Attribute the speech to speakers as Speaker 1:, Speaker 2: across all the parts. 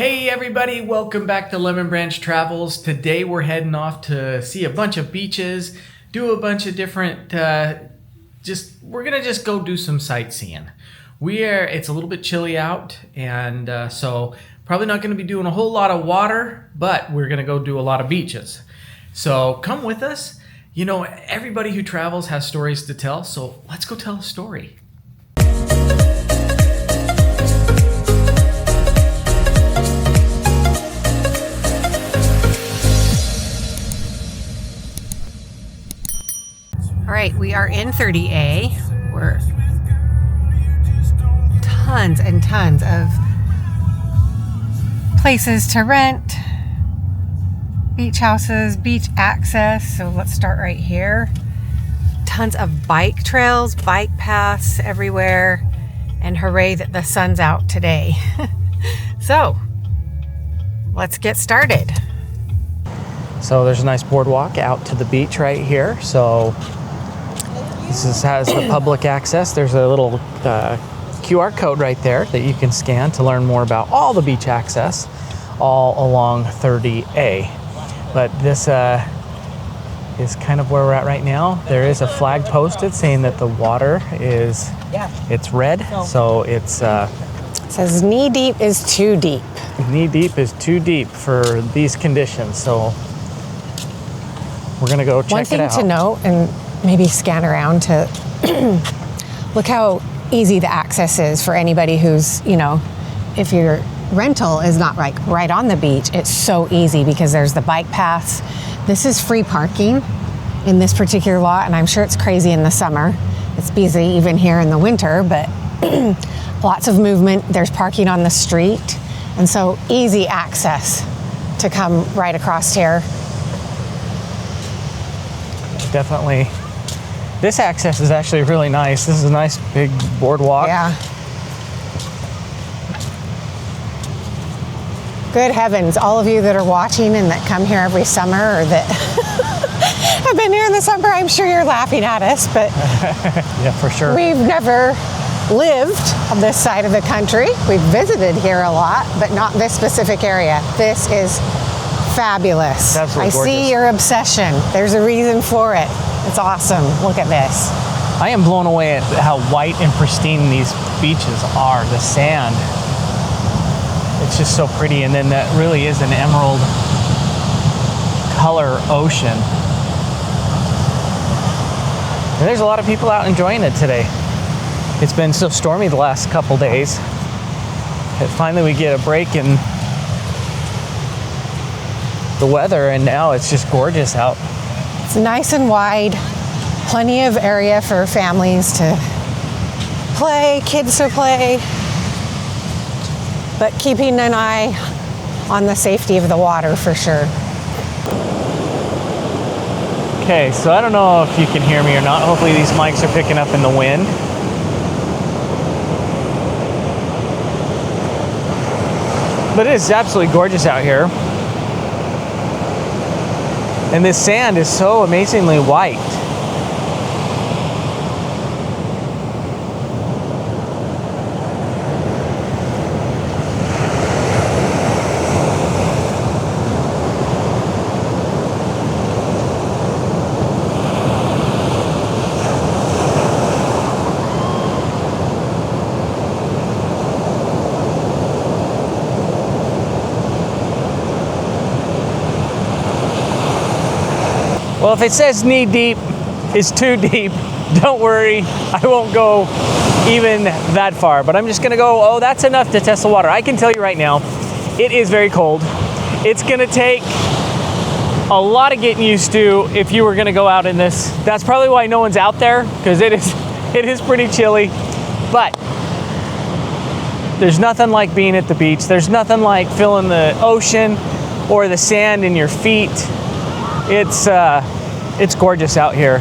Speaker 1: Hey everybody, welcome back to Lemon Branch Travels. Today we're heading off to see a bunch of beaches, do a bunch of different, we're gonna just go do some sightseeing. It's a little bit chilly out, and so probably not gonna be doing a whole lot of water, but we're gonna go do a lot of beaches. So come with us. You know, everybody who travels has stories to tell, so let's go tell a story.
Speaker 2: All right, we are in 30A. We're tons and tons of places to rent, beach houses, beach access. So let's start right here. Tons of bike trails, bike paths everywhere, and hooray that the sun's out today. So let's get started.
Speaker 1: So there's a nice boardwalk out to the beach right here. So this has the public access. There's a little QR code right there that you can scan to learn more about all the beach access all along 30A. But this is kind of where we're at right now. There is a flag posted saying that the water it's red. So it
Speaker 2: says knee deep is too deep.
Speaker 1: Knee deep is too deep for these conditions. So we're gonna go check it out.
Speaker 2: One thing to note, and maybe scan around to look how easy the access is for anybody who's, if your rental is not like right on the beach, it's so easy because there's the bike paths. This is free parking in this particular lot, and I'm sure it's crazy in the summer. It's busy even here in the winter, but lots of movement. There's parking on the street, and so easy access to come right across here.
Speaker 1: Definitely. This access is actually really nice. This is a nice big boardwalk.
Speaker 2: Yeah. Good heavens, all of you that are watching and that come here every summer or that have been here in the summer, I'm sure you're laughing at us, but
Speaker 1: yeah, for sure.
Speaker 2: We've never lived on this side of the country. We've visited here a lot, but not this specific area. This is fabulous.
Speaker 1: Absolutely gorgeous.
Speaker 2: See your obsession. There's a reason for it. It's awesome. Look at this.
Speaker 1: I am blown away at how white and pristine these beaches are. The sand, it's just so pretty. And then that really is an emerald color ocean. And there's a lot of people out enjoying it today. It's been so stormy the last couple days. And finally we get a break in the weather, and now it's just gorgeous out.
Speaker 2: It's nice and wide, plenty of area for families to play, kids to play, but keeping an eye on the safety of the water for sure.
Speaker 1: Okay, so I don't know if you can hear me or not. Hopefully these mics are picking up in the wind. But it is absolutely gorgeous out here. And this sand is so amazingly white. Well, if it says knee deep is too deep, don't worry, I won't go even that far, but I'm just gonna go, oh, that's enough to test the water. I can tell you right now, it is very cold. It's gonna take a lot of getting used to if you were gonna go out in this. That's probably why no one's out there, because it is pretty chilly, but there's nothing like being at the beach. There's nothing like feeling the ocean or the sand in your feet. It's gorgeous out here,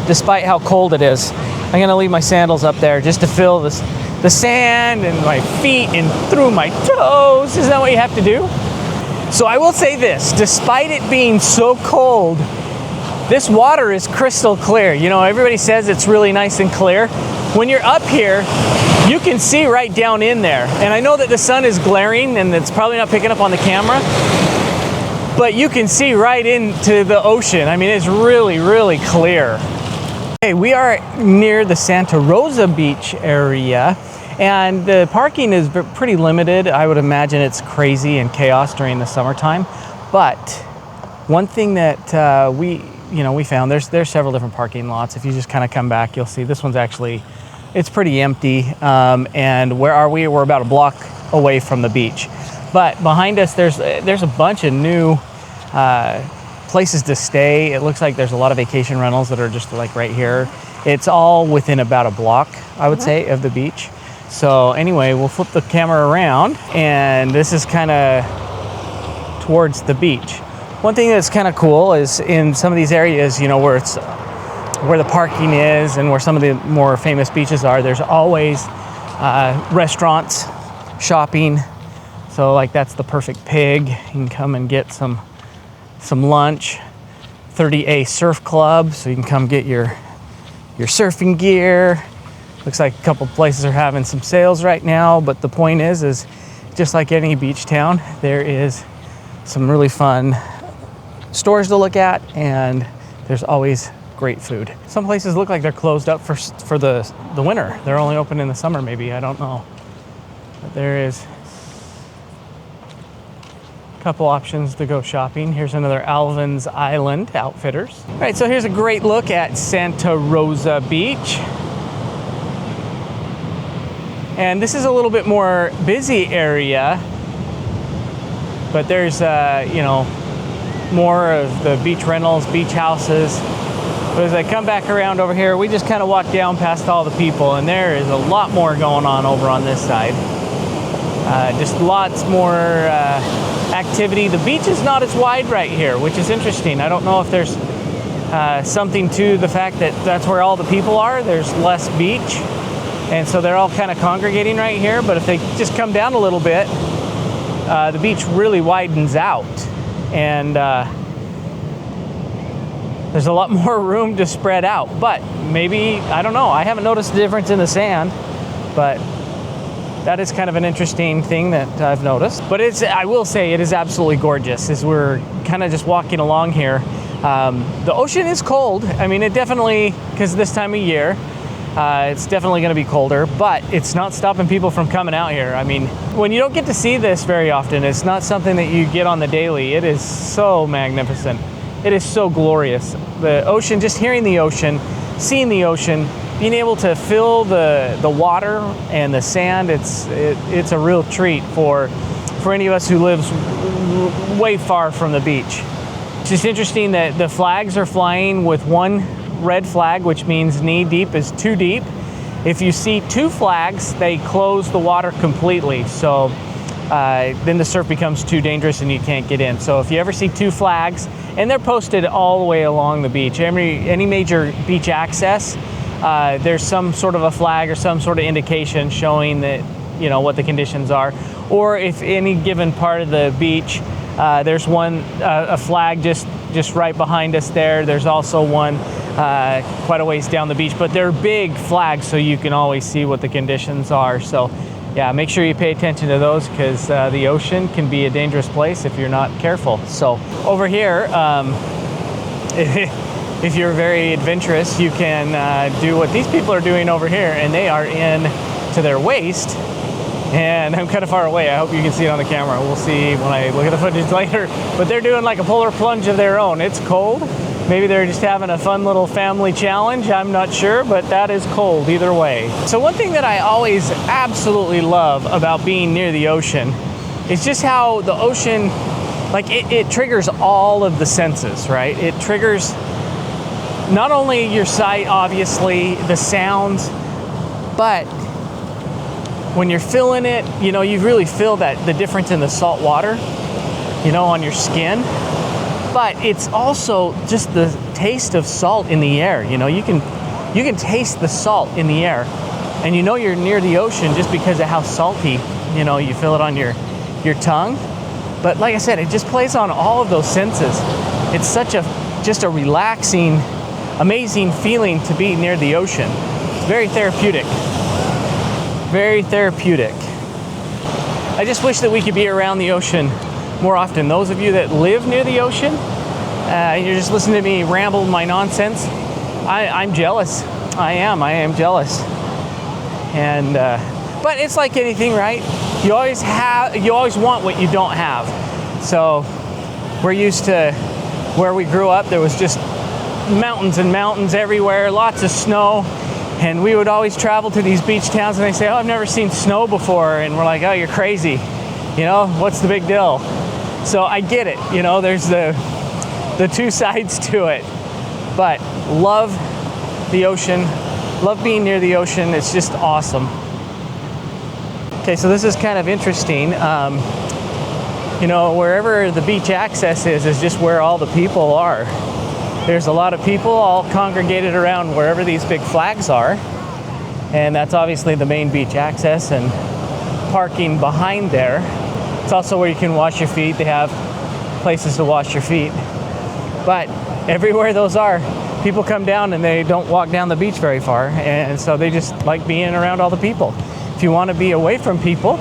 Speaker 1: despite how cold it is. I'm gonna leave my sandals up there just to feel the sand in my feet and through my toes. Isn't that what you have to do? So I will say this, despite it being so cold, this water is crystal clear. You know, everybody says it's really nice and clear. When you're up here, you can see right down in there. And I know that the sun is glaring and it's probably not picking up on the camera, but you can see right into the ocean. I mean, it's really, really clear. Okay, we are near the Santa Rosa Beach area, and the parking is pretty limited. I would imagine it's crazy and chaos during the summertime. But one thing that we found, there's several different parking lots. If you just kind of come back, you'll see this one's actually, it's pretty empty. And where are we? We're about a block away from the beach. But behind us, there's a bunch of new places to stay. It looks like there's a lot of vacation rentals that are just like right here. It's all within about a block, I would say, of the beach. So anyway, we'll flip the camera around, and this is kind of towards the beach. One thing that's kind of cool is in some of these areas, where the parking is and where some of the more famous beaches are, there's always restaurants, shopping. So like that's the Perfect Pig. You can come and get some lunch. 30A Surf Club, so you can come get your surfing gear. Looks like a couple places are having some sales right now, but the point is just like any beach town, there is some really fun stores to look at, and there's always great food. Some places look like they're closed up for the winter. They're only open in the summer, maybe, I don't know. But there is couple options to go shopping. Here's another Alvin's Island Outfitters. All right, so here's a great look at Santa Rosa Beach. And this is a little bit more busy area, but there's more of the beach rentals, beach houses. But as I come back around over here, we just kind of walk down past all the people, and there is a lot more going on over on this side. Just lots more activity. The beach is not as wide right here, which is interesting. I don't know if there's something to the fact that that's where all the people are. There's less beach, and so they're all kind of congregating right here. But if they just come down a little bit, the beach really widens out, and there's a lot more room to spread out. But maybe, I don't know, I haven't noticed the difference in the sand, but that is kind of an interesting thing that I've noticed. But I will say it is absolutely gorgeous as we're kind of just walking along here. The ocean is cold. I mean, it definitely, because this time of year, it's definitely going to be colder, but it's not stopping people from coming out here. I mean, when you don't get to see this very often, it's not something that you get on the daily. It is so magnificent. It is so glorious. The ocean, just hearing the ocean, seeing the ocean, being able to feel the water and the sand, it's a real treat for any of us who lives way far from the beach. It's just interesting that the flags are flying with one red flag, which means knee deep is too deep. If you see two flags, they close the water completely. So then the surf becomes too dangerous and you can't get in. So if you ever see two flags, and they're posted all the way along the beach, any major beach access, there's some sort of a flag or some sort of indication showing that, what the conditions are. Or if any given part of the beach, there's a flag just right behind us there. There's also one quite a ways down the beach, but they're big flags, so you can always see what the conditions are. So yeah, make sure you pay attention to those, because the ocean can be a dangerous place if you're not careful. So over here, if you're very adventurous, you can do what these people are doing over here, and they are in to their waist. And I'm kind of far away. I hope you can see it on the camera. We'll see when I look at the footage later. But they're doing like a polar plunge of their own. It's cold. Maybe they're just having a fun little family challenge. I'm not sure, but that is cold either way. So one thing that I always absolutely love about being near the ocean is just how the ocean, like it triggers all of the senses, right? It triggers not only your sight, obviously, the sounds, but when you're feeling it, you really feel the difference in the salt water, on your skin. But it's also just the taste of salt in the air. You can taste the salt in the air, and you're near the ocean just because of how salty, you feel it on your tongue. But like I said, it just plays on all of those senses. It's just a relaxing, amazing feeling to be near the ocean. It's very therapeutic. very therapeutic. I just wish that we could be around the ocean more often. Those of you that live near the ocean, you're just listening to me ramble my nonsense. I'm jealous. I am jealous. And but it's like anything, right? You always want what you don't have. So we're used to where we grew up. There was just mountains and mountains everywhere, lots of snow. And we would always travel to these beach towns and they say, oh, I've never seen snow before. And we're like, oh, you're crazy. You know, what's the big deal? So I get it. You know, there's the two sides to it. But love the ocean, love being near the ocean. It's just awesome. Okay, so this is kind of interesting. You know, wherever the beach access is just where all the people are. There's a lot of people all congregated around wherever these big flags are. And that's obviously the main beach access, and parking behind there. It's also where you can wash your feet. They have places to wash your feet. But everywhere those are, people come down and they don't walk down the beach very far. And so they just like being around all the people. If you want to be away from people,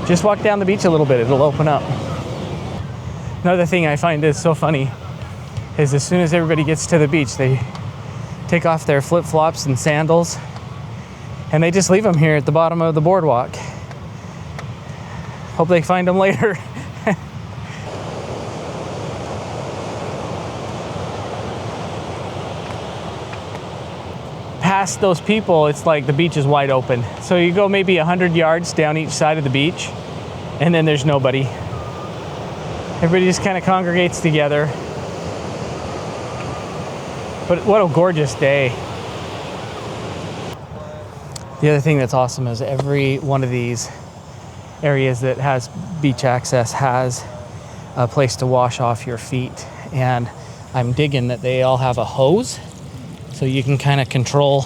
Speaker 1: just walk down the beach a little bit. It'll open up. Another thing I find is so funny is as soon as everybody gets to the beach, they take off their flip-flops and sandals and they just leave them here at the bottom of the boardwalk. Hope they find them later. Past those people, it's like the beach is wide open. So you go maybe 100 yards down each side of the beach and then there's nobody. Everybody just kind of congregates together. But what a gorgeous day. The other thing that's awesome is every one of these areas that has beach access has a place to wash off your feet. And I'm digging that they all have a hose so you can kind of control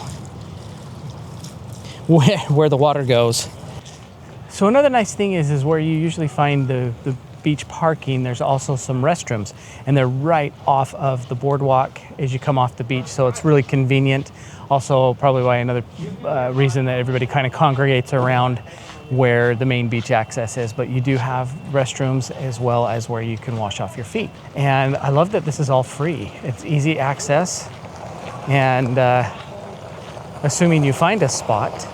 Speaker 1: where the water goes. So another nice thing is where you usually find the beach parking, there's also some restrooms, and they're right off of the boardwalk as you come off the beach, so it's really convenient. Also, probably why another reason that everybody kind of congregates around where the main beach access is, but you do have restrooms as well as where you can wash off your feet. And I love that this is all free. It's easy access, and assuming you find a spot,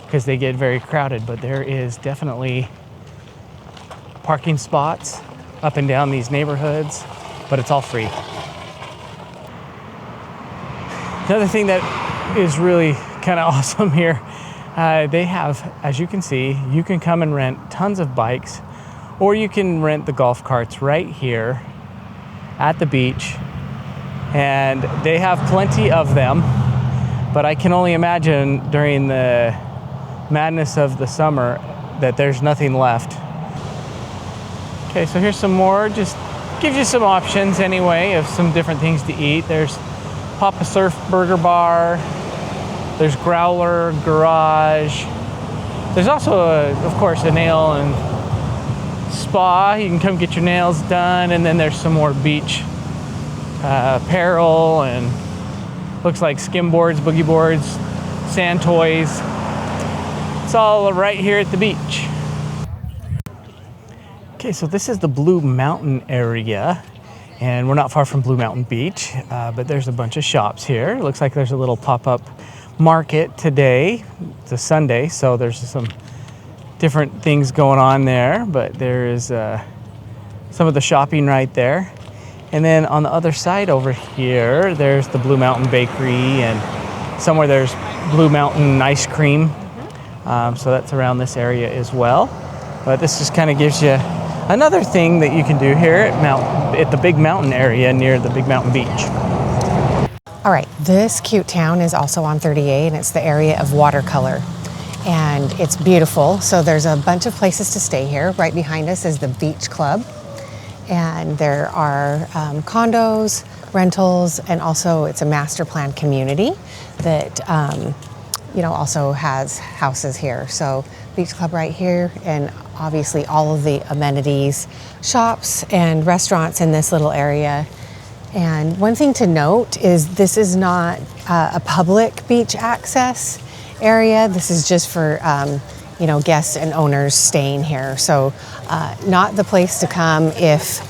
Speaker 1: because they get very crowded, but there is definitely parking spots up and down these neighborhoods, but it's all free. Another thing that is really kind of awesome here, they have, as you can see, you can come and rent tons of bikes, or you can rent the golf carts right here at the beach, and they have plenty of them, but I can only imagine during the madness of the summer that there's nothing left. Okay, so here's some more, just gives you some options anyway of some different things to eat. There's Papa Surf Burger Bar, there's Growler Garage. There's also, of course, a nail and spa. You can come get your nails done, and then there's some more beach apparel, and looks like skim boards, boogie boards, sand toys. It's all right here at the beach. Okay, so this is the Blue Mountain area, and we're not far from Blue Mountain Beach, but there's a bunch of shops here. It looks like there's a little pop-up market today. It's a Sunday, so there's some different things going on there, but there is some of the shopping right there. And then on the other side over here, there's the Blue Mountain Bakery, and somewhere there's Blue Mountain Ice Cream. So that's around this area as well. But this just kind of gives you another thing that you can do here at the Big Mountain area near the Big Mountain Beach.
Speaker 2: All right, this cute town is also on 38, and it's the area of WaterColor. And it's beautiful, so there's a bunch of places to stay here. Right behind us is the Beach Club. And there are condos, rentals, and also it's a master plan community that also has houses here. So Beach Club right here, and obviously all of the amenities, shops and restaurants in this little area. And one thing to note is this is not a public beach access. area. This is just for you know, guests and owners staying here. So not the place to come if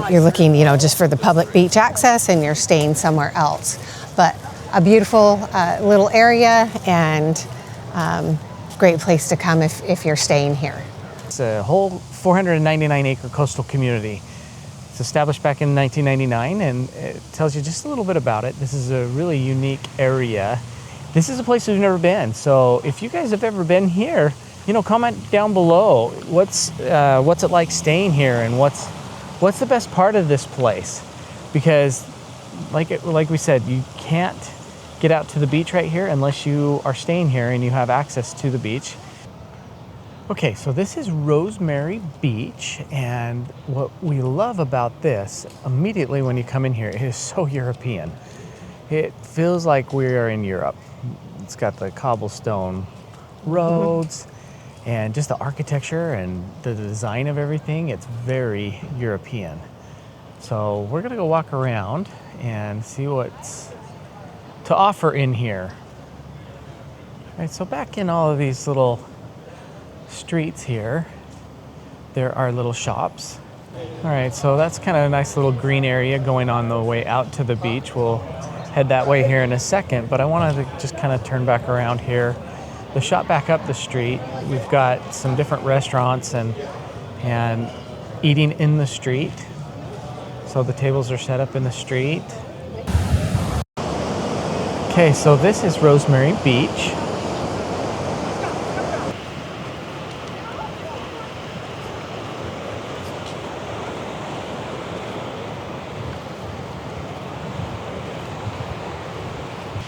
Speaker 2: you're looking, you know, just for the public beach access and you're staying somewhere else. But a beautiful little area and great place to come if you're staying here.
Speaker 1: It's a whole 499 acre coastal community. It's established back in 1999, and it tells you just a little bit about it. This is a really unique area. This is a place we've never been, so if you guys have ever been here, you know, comment down below. What's it like staying here, and what's the best part of this place? Because, like we said, you can't get out to the beach right here unless you are staying here and you have access to the beach. Okay, so this is Rosemary Beach, and what we love about this, immediately when you come in here, it is so European. It feels like we are in Europe. It's got the cobblestone roads and just the architecture and the design of everything. It's very European. So we're gonna go walk around and see what's to offer in here. All right, so back in all of these little streets here, there are little shops. All right, so that's kind of a nice little green area going on the way out to the beach. We'll head that way here in a second, but I wanted to just kind of turn back around here. The shop back up the street, we've got some different restaurants and eating in the street. So the tables are set up in the street. Okay, so this is Rosemary Beach.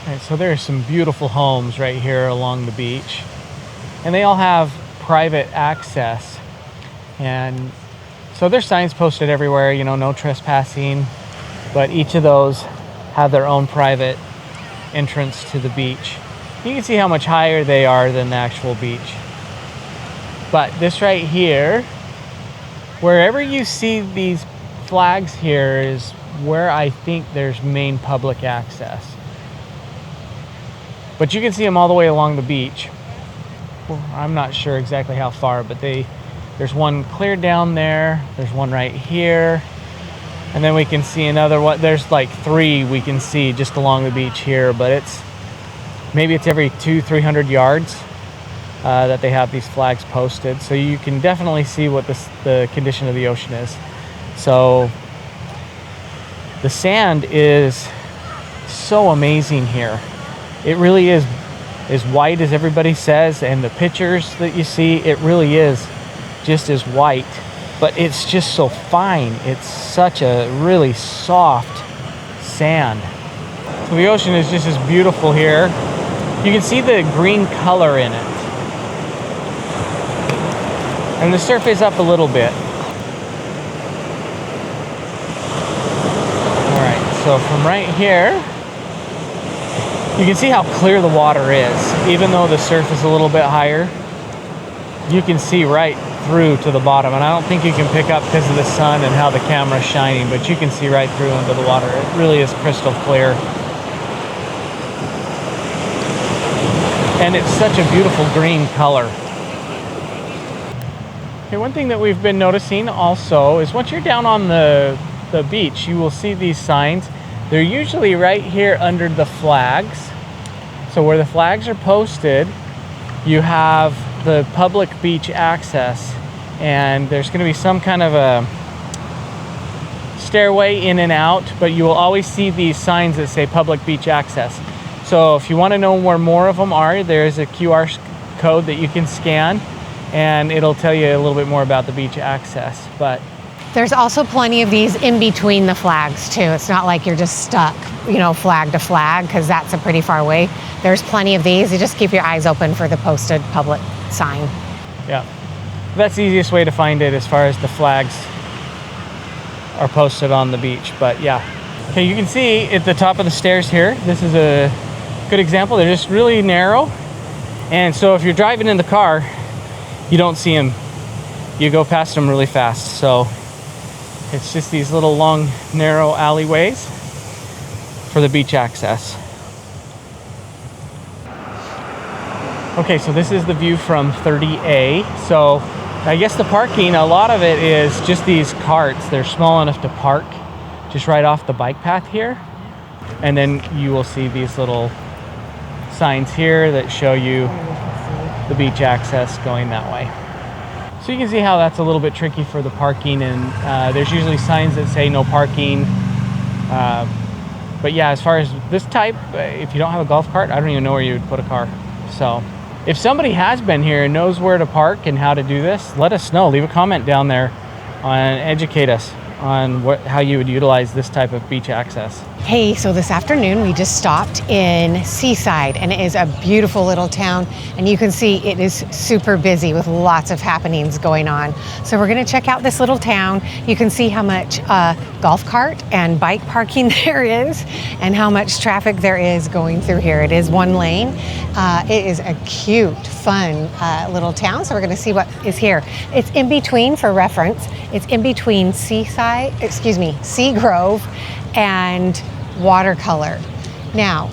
Speaker 1: Right, so there are some beautiful homes right here along the beach, and they all have private access, and so there's signs posted everywhere, you know, no trespassing, but each of those have their own private entrance to the beach. You can see how much higher they are than the actual beach. But this right here, wherever you see these flags here, is where I think there's main public access. But you can see them all the way along the beach. Well, I'm not sure exactly how far, but there's one clear down there. There's one right here. And then we can see another one. There's like 3 we can see just along the beach here, but maybe it's every 200-300 yards that they have these flags posted. So you can definitely see what the condition of the ocean is. So the sand is so amazing here. It really is as white as everybody says, and the pictures that you see, it really is just as white, but it's just so fine. It's such a really soft sand. So the ocean is just as beautiful here. You can see the green color in it. And the surf is up a little bit. All right, so from right here, you can see how clear the water is. Even though the surf is a little bit higher, you can see right through to the bottom. And I don't think you can pick up because of the sun and how the camera's shining, but you can see right through into the water. It really is crystal clear. And it's such a beautiful green color. Okay, one thing that we've been noticing also is once you're down on the beach, you will see these signs. They're usually right here under the flags. So where the flags are posted, you have the public beach access, and there's going to be some kind of a stairway in and out, but you will always see these signs that say public beach access. So if you want to know where more of them are, there's a QR code that you can scan, and it'll tell you a little bit more about the beach access. But
Speaker 2: There's also plenty of these in between the flags too. It's not like you're just stuck, you know, flag to flag, because that's a pretty far away. There's plenty of these. You just keep your eyes open for the posted public sign.
Speaker 1: yeah, that's the easiest way to find it as far as the flags are posted on the beach. But yeah, okay, you can see at the top of the stairs here, this is a good example. They're just really narrow, and so if you're driving in the car, you don't see them. You go past them really fast. So it's just these little long, narrow alleyways for the beach access. Okay, so this is the view from 30A. So I guess the parking, a lot of it is just these carts. They're small enough to park just right off the bike path here. And then you will see these little signs here that show you the beach access going that way. So you can see how that's a little bit tricky for the parking, and there's usually signs that say no parking. But yeah, as far as this type, if you don't have a golf cart, I don't even know where you would put a car. So if somebody has been here and knows where to park and how to do this, let us know. Leave a comment down there and educate us on how you would utilize this type of beach access.
Speaker 2: Hey, so this afternoon we just stopped in Seaside, and it is a beautiful little town, and you can see it is super busy with lots of happenings going on. So we're going to check out this little town. You can see how much golf cart and bike parking there is and how much traffic there is going through here. It is one lane. It is a cute, fun little town, so we're going to see what is here. It's in between, for reference, it's in between Seagrove and WaterColor. Now,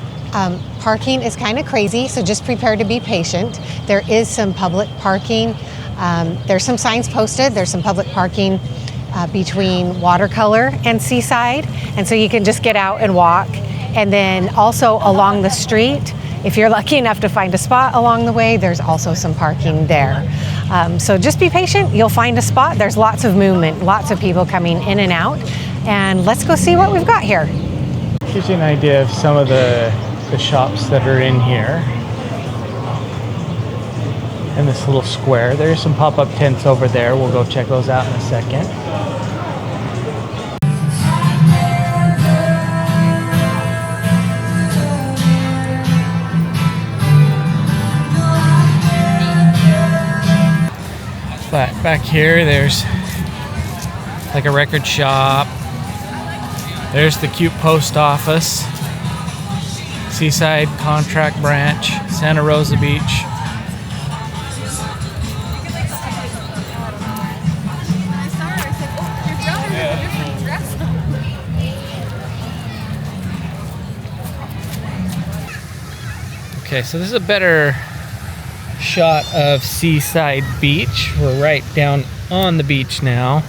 Speaker 2: parking is kind of crazy, so just prepare to be patient. There is some public parking. There's some signs posted. There's some public parking between WaterColor and Seaside, and so you can just get out and walk. And then also along the street, if you're lucky enough to find a spot along the way, there's also some parking there. So just be patient. You'll find a spot. There's lots of movement, lots of people coming in and out. And let's go see what we've got here.
Speaker 1: Gives you an idea of some of the shops that are in here. In this little square. There's some pop-up tents over there. We'll go check those out in a second. Back here, there's like a record shop. There's the cute post office. Seaside Contract Branch, Santa Rosa Beach. Okay, so this is a better shot of Seaside Beach. We're right down on the beach now,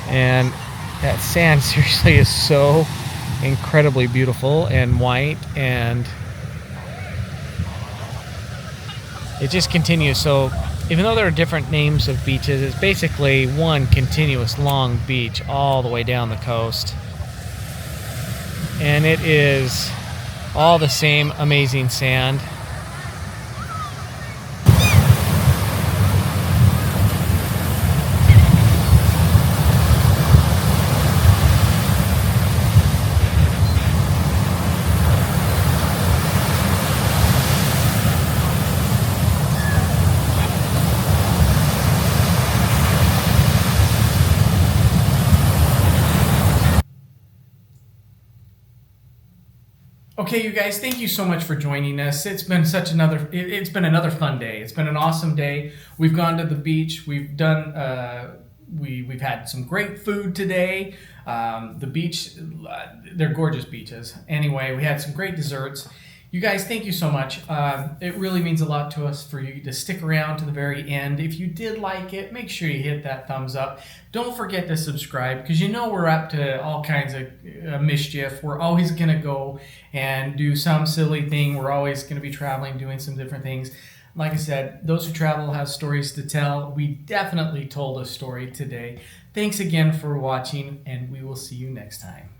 Speaker 1: and that sand seriously is so incredibly beautiful and white, and it just continues. So even though there are different names of beaches, it's basically one continuous long beach all the way down the coast, and it is all the same amazing sand. Okay, you guys, thank you so much for joining us. It's been it's been another fun day. It's been an awesome day. We've gone to the beach. We've done we've had some great food today. The beach, they're gorgeous beaches. Anyway, we had some great desserts. You guys, thank you so much. It really means a lot to us for you to stick around to the very end. If you did like it, make sure you hit that thumbs up. Don't forget to subscribe, because you know we're up to all kinds of mischief. We're always going to go and do some silly thing. We're always going to be traveling, doing some different things. Like I said, those who travel have stories to tell. We definitely told a story today. Thanks again for watching, and we will see you next time.